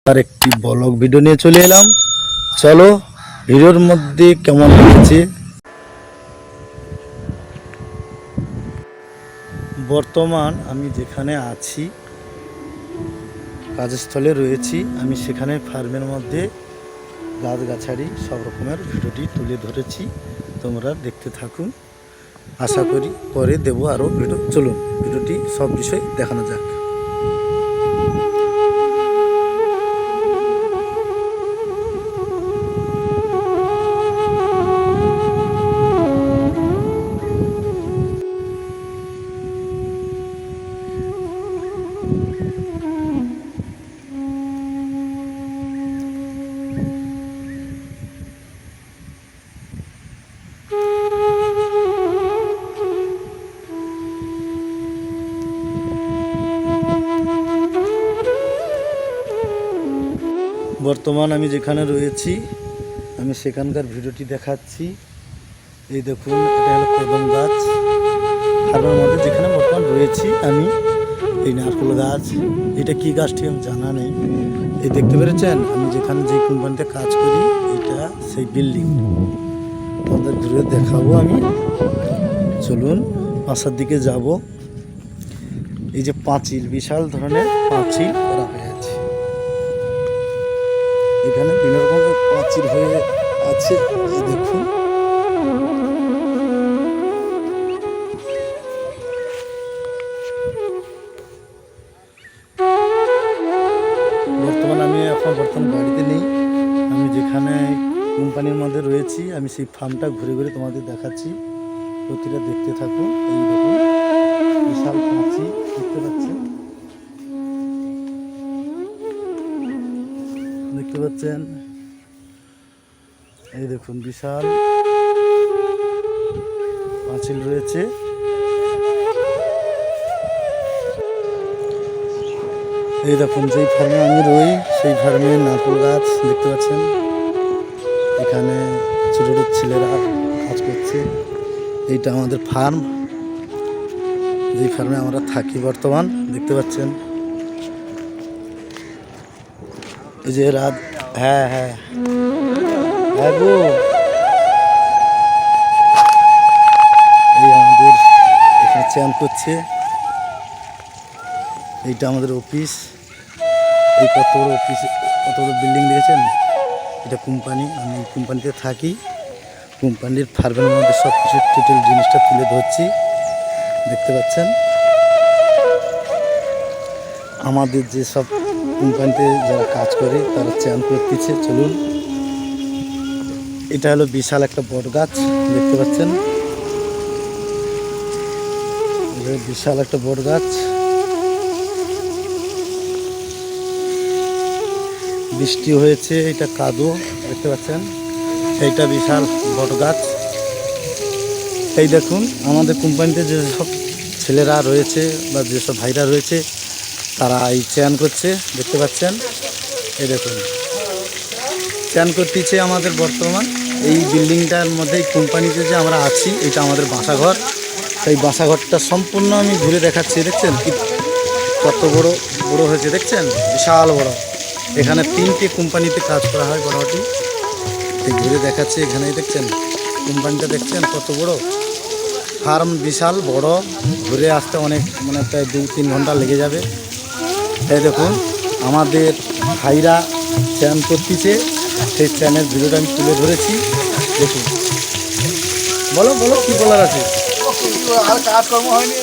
আর একটি blog video নিয়ে চলে এলাম। চলো ভিডিওর মধ্যে কেমন লেগেছে। বর্তমান আমি যেখানে আছি কাজস্থলে রয়েছি, আমি সেখানে ফার্মের মধ্যে গাছগাছালি সব রকমের ভিডিওটি তুলে ধরেছি, তোমরা দেখতে থাকুন। আশা করি পরে দেবো আরও ভিডিও। চলুন ভিডিওটি সব বিষয় দেখানো যাক। বর্তমান আমি যেখানে রয়েছি আমি সেখানকার ভিডিওটি দেখাচ্ছি। এই দেখুন, এটা হলো কদম গাছ। ফার্মের মধ্যে যেখানে বর্তমান রয়েছি আমি, এই নারকেল গাছ। এটা কি গাছ ঠিক আমি জানা নেই। এই দেখতে পেরেছেন আমি যেখানে যে কোম্পানিতে কাজ করি, এটা সেই বিল্ডিং। আপনাদের ঘুরে দেখাবো আমি। চলুন বাসার দিকে যাব। এই যে পাঁচিল, বিশাল ধরনের পাঁচিল করা হয়ে আছে। এখানে বিভিন্ন রকমের পাঁচিল হয়ে আছে। এই দেখুন, বর্তমান আমি বর্তমান বাড়িতে নেই। আমি যেখানে কোম্পানির মধ্যে রয়েছি আমি সেই ফার্মটা ঘুরে ঘুরে তোমাদের দেখাচ্ছি। প্রতিটা দেখতে থাকুন। এই দেখুন বিশাল পাঁচিল দেখতে পাচ্ছেন, দেখতে পাচ্ছেন। এই দেখুন বিশাল পাঁচিল রয়েছে। এই দেখুন যেই ফার্মে আমি রই সেই ফার্মে নারকেল গাছ দেখতে পাচ্ছেন। এখানে ছোটো ছোটো ছেলেরা কাজ করছে। এইটা আমাদের ফার্ম, যেই ফার্মে আমরা থাকি বর্তমান দেখতে পাচ্ছেন। এই যে রাত, হ্যাঁ হ্যাঁ হ্যাঁ গো, এই আমাদের এখানে চ্যান করছে। এইটা আমাদের অফিস। এই কত বড় অফিস, কত বড় বিল্ডিং দেখেছেন। এটা কোম্পানি, আমি কোম্পানিতে থাকি। কোম্পানির ফার্মের মধ্যে সব কিছু টোটাল জিনিসটা তুলে ধরছি, দেখতে পাচ্ছেন। আমাদের যে সব কোম্পানিতে যারা কাজ করে তারা চ্যান করতেছে। চলুন, এটা হলো বিশাল একটা বট গাছ দেখতে পাচ্ছেন। বিশাল একটা বট গাছ, বৃষ্টি হয়েছে, এটা কাদো দেখতে পাচ্ছেন। এইটা বিশাল বট গাছ। এই দেখুন আমাদের কোম্পানিতে যেসব ছেলেরা রয়েছে বা যেসব ভাইরা রয়েছে তারা এই চ্যান করছে, দেখতে পাচ্ছেন। এই দেখুন চ্যান করতেছে আমাদের বর্তমান এই বিল্ডিংটার মধ্যে। এই কোম্পানিতে যে আমরা আছি এটা আমাদের বাসাঘর। এই বাসাঘরটা সম্পূর্ণ আমি ঘুরে দেখাচ্ছি। দেখছেন কি কত বড় বড় হয়েছে, দেখছেন বিশাল বড়। এখানে 3টে কোম্পানিতে কাজ করা হয় মোটামুটি। ঘুরে দেখাচ্ছি এখানে, দেখছেন কোম্পানিটা, দেখছেন কত বড় ফার্ম, বিশাল বড়। ঘুরে আসতে অনেক মানে প্রায় 2-3 ঘন্টা লেগে যাবে। এই দেখুন আমাদের ভাইরা চ্যান করতেছে, সেই চ্যানের ভিডিওটা আমি তুলে ধরেছি। দেখুন, বলো বলো কি বলার আছে। আর কাজকর্ম হয়নি,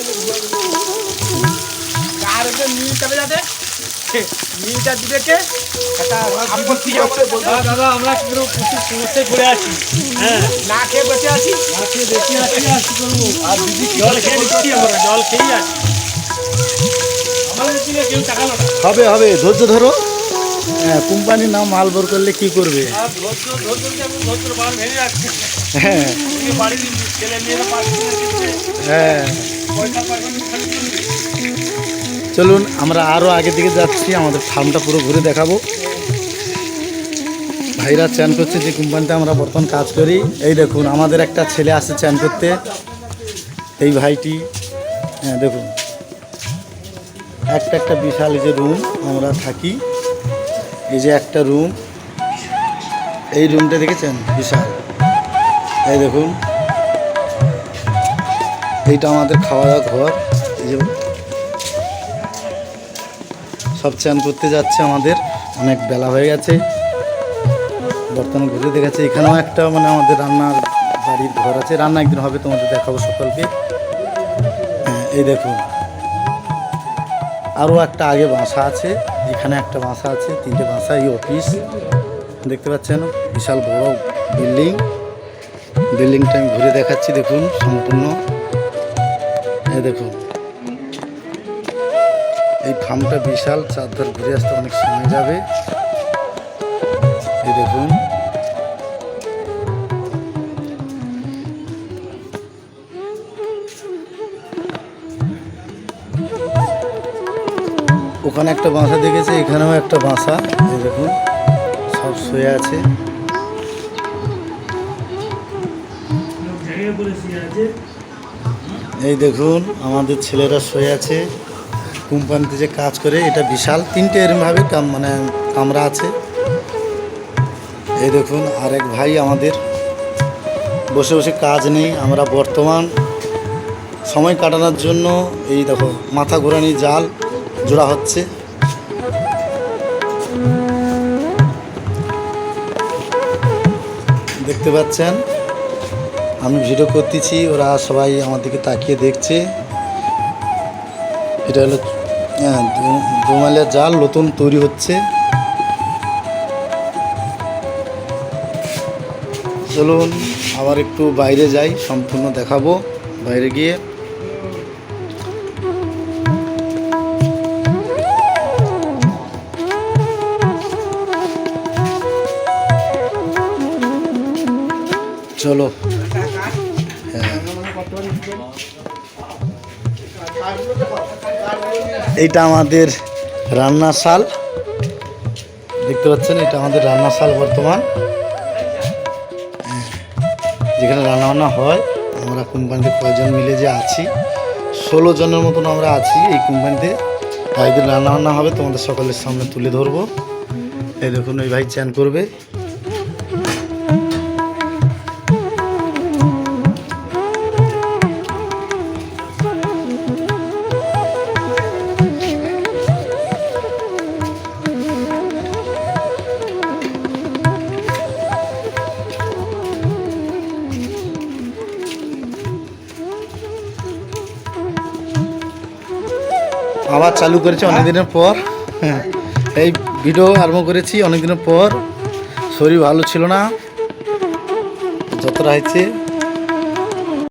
মিটার দিকে আপত্তি হচ্ছে। দাদা আমরা কিন্তু প্রচুর সমস্যায় পড়ে আছি। হ্যাঁ, না খেয়ে বসে আছি, না খেয়ে বেশি আছি। আর কি করবো, আর দিদি জল খেয়ে নিচ্ছি, আমরা জল খেয়েই আছি। আমাদের দিকে কেউ টাকালো না। হবে হবে, ধৈর্য ধরো। হ্যাঁ, কোম্পানির নাম মাল বার করলে কি করবে। আর ধৈর্য ধৈর্য যেমন ধৈর্য বান ভেঙে যাচ্ছে। হ্যাঁ বাড়ির ছেলে মেয়েরা পাচ্ছে না, হ্যাঁ, পয়সা পাইবেন খালি চলবে। চলুন আমরা আরও আগের দিকে যাচ্ছি, আমাদের ফার্মটা পুরো ঘুরে দেখাবো। ভাইরা চ্যান করছে যে কোম্পানিতে আমরা বর্তমান কাজ করি। এই দেখুন আমাদের একটা ছেলে আসছে চ্যান করতে, এই ভাইটি। হ্যাঁ দেখুন, একটা একটা বিশাল যে রুম আমরা থাকি, এই যে একটা রুম, এই রুমটা দেখেছেন বিশাল। এই দেখুন, এইটা আমাদের খাওয়া দাওয়া ঘর। এই যে সব চান করতে যাচ্ছে, আমাদের অনেক বেলা হয়ে গেছে, বর্তমানে ঘুরে দেখাচ্ছে। এখানেও একটা মানে আমাদের রান্নার বাড়ির ঘর আছে, রান্না একদিন হবে, তোমাদের দেখাবো সকলকে। হ্যাঁ, এই দেখুন আরও একটা আগে বাসা আছে, এখানে একটা বাসা আছে, 3টে বাসা। এই অফিস দেখতে পাচ্ছেন, বিশাল বড় বিল্ডিং। বিল্ডিংটা আমি ঘুরে দেখাচ্ছি, দেখুন সম্পূর্ণ। এই দেখুন, এই ফার্মটা বিশাল, চারধার ঘুরে আসতে অনেক সময় যাবে। এই দেখুন, ওখানে একটা বাসা দেখেছে, এখানেও একটা বাসা। এই দেখুন সব শুয়ে আছে। এই দেখুন আমাদের ছেলেরা শুয়ে আছে, কোম্পানিতে যে কাজ করে। এটা বিশাল 3টে এরমভাবে মানে কামরা আছে। এই দেখুন আরেক ভাই আমাদের বসে বসে কাজ নেই, আমরা বর্তমান সময় কাটানোর জন্য এই দেখো মাথা ঘোরানি জাল জোড়া হচ্ছে। দেখতে পাচ্ছেন আমি ভিডিও করতেছি, ওরা সবাই আমার দিকে তাকিয়ে দেখছে। এটা হলো দোমালের জাল, নতুন তৈরি হচ্ছে। চলুন আবার একটু বাইরে যাই, সম্পূর্ণ দেখাবো বাইরে গিয়ে। চলো, হ্যাঁ এইটা আমাদের রান্নাশাল, দেখতে পাচ্ছেন, এটা আমাদের রান্নাশাল বর্তমান, যেখানে রান্নাবান্না হয়। আমরা কোম্পানিতে কয়জন মিলে যে আছি, 16 জনের মতন আমরা আছি এই কোম্পানিতে। একদিন রান্নাবান্না হবে, তোমাদের সকলের সামনে তুলে ধরবো। এই দেখুন ওই ভাই চ্যান করবে। আবার চালু করেছি অনেক দিনের পর, এই ভিডিও আরম্ভ করেছি অনেক দিনের পর। শরীর ভালো ছিল না, যতটা হয়েছে